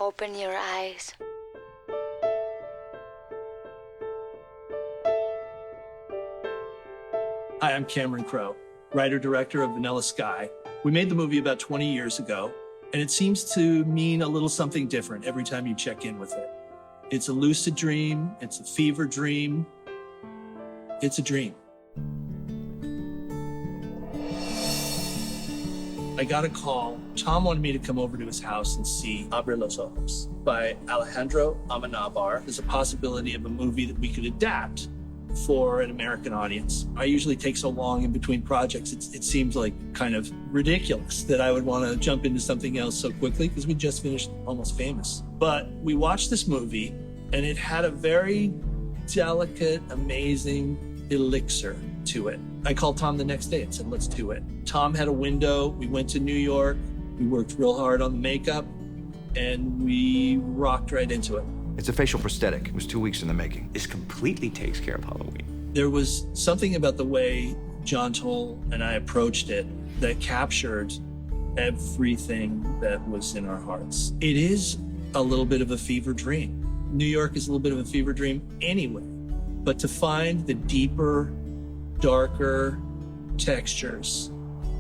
Open your eyes. Hi, I'm Cameron Crowe, writer-director of Vanilla Sky. We made the movie about 20 years ago, and it seems to mean a little something different every time you check in with it. It's a lucid dream, it's a fever dream, it's a dream. I got a call. Tom wanted me to come over to his house and see Abre los Ojos by Alejandro Amenabar. There's a possibility of a movie that we could adapt for an American audience. I usually take so long in between projects, it seems like kind of ridiculous that I would want to jump into something else so quickly because we just finished Almost Famous. But we watched this movie and it had a very delicate, amazing elixir to it. I called Tom the next day and said, let's do it. Tom had a window. We went to New York. We worked real hard on the makeup and we rocked right into it. It's a facial prosthetic. It was 2 weeks in the making. This completely takes care of Halloween. There was something about the way John Toll and I approached it that captured everything that was in our hearts. It is a little bit of a fever dream. New York is a little bit of a fever dream anyway. But to find the deeper, darker textures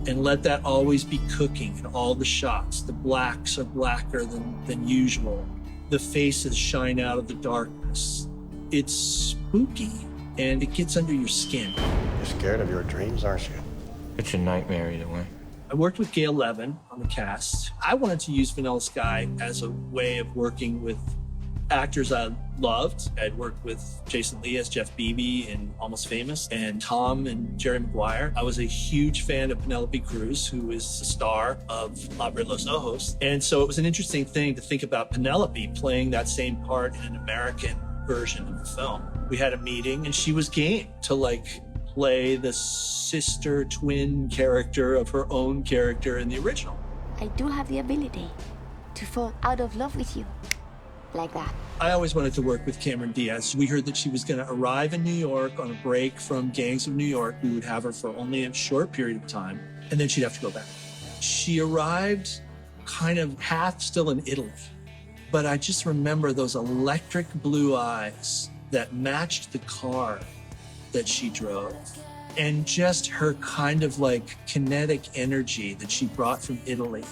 and let that always be cooking in all the shots. The blacks are blacker than usual. The faces shine out of the darkness. It's spooky and it gets under your skin. You're scared of your dreams, aren't you? It's a nightmare either way. I worked with Gail Levin on the cast. I wanted to use Vanilla Sky as a way of working with actors I loved. I'd worked with Jason Lee as Jeff Beebe in Almost Famous, and Tom and Jerry Maguire. I was a huge fan of Penelope Cruz, who is the star of Abre los Ojos. And so it was an interesting thing to think about Penelope playing that same part in an American version of the film. We had a meeting and she was game to play the sister twin character of her own character in the original. I do have the ability to fall out of love with you. Like that. I always wanted to work with Cameron Diaz. We heard that she was going to arrive in New York on a break from Gangs of New York. We would have her for only a short period of time, and then she'd have to go back. She arrived kind of half still in Italy, but I just remember those electric blue eyes that matched the car that she drove, and just her kind of kinetic energy that she brought from Italy.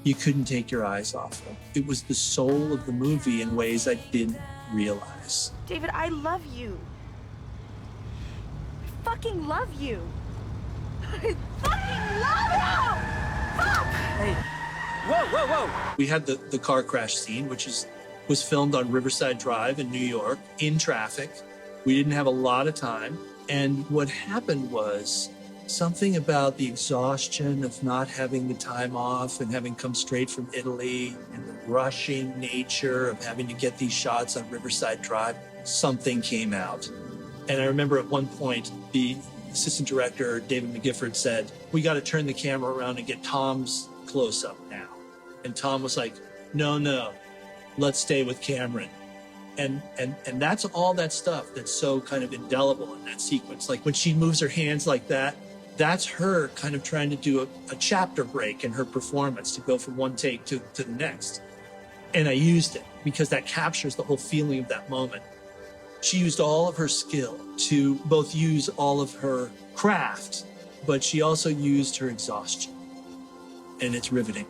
You couldn't take your eyes off her. It was the soul of the movie in ways I didn't realize. David, I love you. I fucking love you. I fucking love you! Fuck! Hey, whoa! We had the car crash scene, which was filmed on Riverside Drive in New York, in traffic. We didn't have a lot of time. And what happened was something about the exhaustion of not having the time off and having come straight from Italy and the rushing nature of having to get these shots on Riverside Drive, something came out. And I remember at one point, the assistant director, David McGifford, said, we got to turn the camera around and get Tom's close-up now. And Tom was like, no, let's stay with Cameron. And that's all that stuff that's so kind of indelible in that sequence. Like when she moves her hands like that, that's her kind of trying to do a chapter break in her performance to go from one take to the next. And I used it because that captures the whole feeling of that moment. She used all of her skill to both use all of her craft, but she also used her exhaustion. And it's riveting.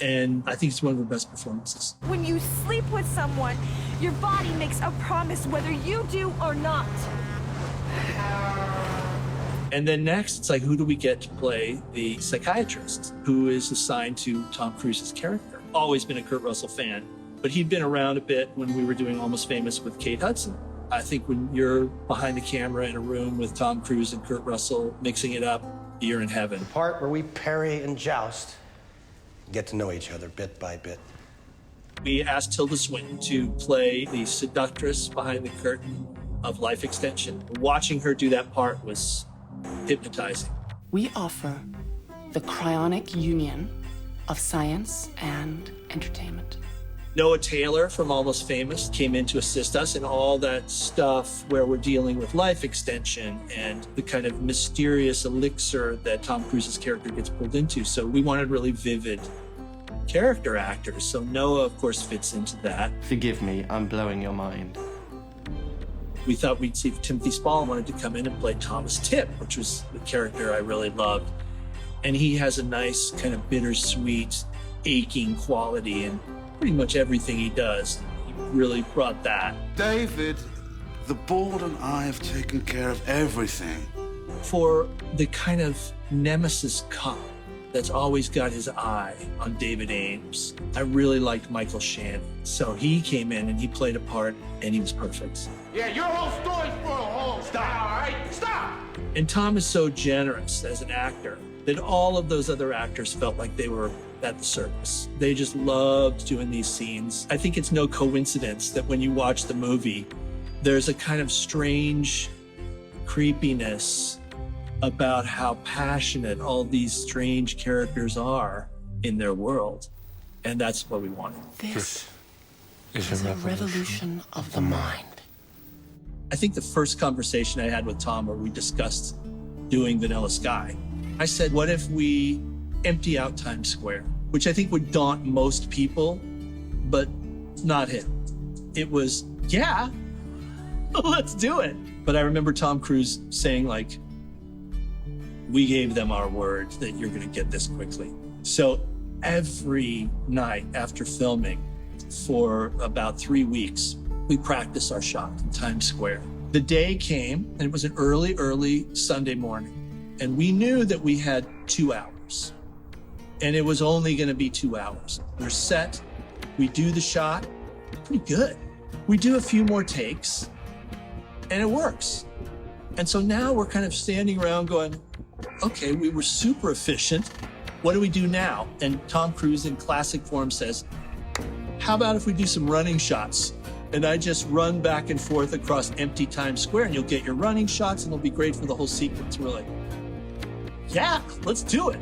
And I think it's one of her best performances. When you sleep with someone, your body makes a promise whether you do or not. And then next, it's like, who do we get to play the psychiatrist who is assigned to Tom Cruise's character? Always been a Kurt Russell fan, but he'd been around a bit when we were doing Almost Famous with Kate Hudson. I think when you're behind the camera in a room with Tom Cruise and Kurt Russell mixing it up, you're in heaven. The part where we parry and joust, get to know each other bit by bit. We asked Tilda Swinton to play the seductress behind the curtain of Life Extension. Watching her do that part was hypnotizing. We offer the cryonic union of science and entertainment. Noah Taylor from Almost Famous came in to assist us in all that stuff where we're dealing with life extension and the kind of mysterious elixir that Tom Cruise's character gets pulled into. So we wanted really vivid character actors. So Noah, of course, fits into that. Forgive me, I'm blowing your mind. We thought we'd see if Timothy Spall wanted to come in and play Thomas Tipp, which was the character I really loved. And he has a nice kind of bittersweet, aching quality in pretty much everything he does. He really brought that. David, the board and I have taken care of everything. For the kind of nemesis cop that's always got his eye on David Ames, I really liked Michael Shannon. So he came in and he played a part and he was perfect. Yeah, your whole story's full of holes. Stop, all right? Stop! And Tom is so generous as an actor that all of those other actors felt like they were at the circus. They just loved doing these scenes. I think it's no coincidence that when you watch the movie, there's a kind of strange creepiness about how passionate all these strange characters are in their world. And that's what we wanted. This It's is a revolution of the mind. I think the first conversation I had with Tom where we discussed doing Vanilla Sky, I said, what if we empty out Times Square? Which I think would daunt most people, but not him. It was, yeah, let's do it. But I remember Tom Cruise saying, like, we gave them our word that you're gonna get this quickly. So every night after filming for about 3 weeks, we practiced our shot in Times Square. The day came, and it was an early Sunday morning. And we knew that we had 2 hours. And it was only gonna be 2 hours. We're set, we do the shot, pretty good. We do a few more takes, and it works. And so now we're kind of standing around going, okay, we were super efficient. What do we do now? And Tom Cruise in classic form says, how about if we do some running shots? And I just run back and forth across empty Times Square and you'll get your running shots and it'll be great for the whole sequence. We're like, yeah, let's do it.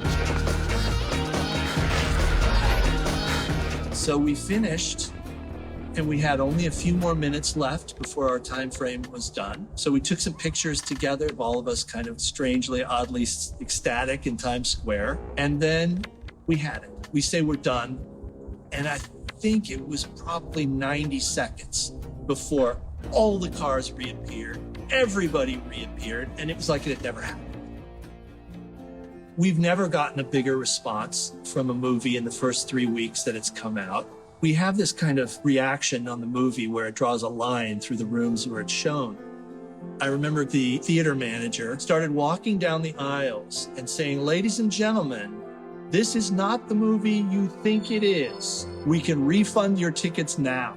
So we finished and we had only a few more minutes left before our time frame was done. So we took some pictures together of all of us kind of strangely, oddly ecstatic in Times Square. And then we had it. We say we're done. And I think it was probably 90 seconds before all the cars reappeared, everybody reappeared, and it was like it had never happened. We've never gotten a bigger response from a movie in the first 3 weeks that it's come out. We have this kind of reaction on the movie where it draws a line through the rooms where it's shown. I remember the theater manager started walking down the aisles and saying, ladies and gentlemen, this is not the movie you think it is. We can refund your tickets now,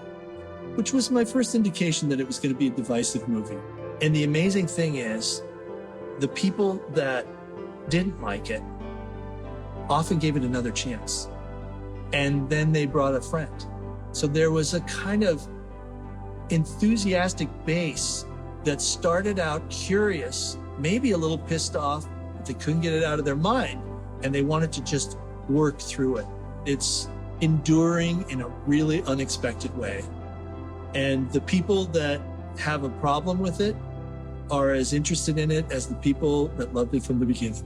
which was my first indication that it was going to be a divisive movie. And the amazing thing is, the people that didn't like it often gave it another chance. And then they brought a friend. So there was a kind of enthusiastic base that started out curious, maybe a little pissed off, but they couldn't get it out of their mind. And they wanted to just work through it. It's enduring in a really unexpected way. And the people that have a problem with it are as interested in it as the people that loved it from the beginning.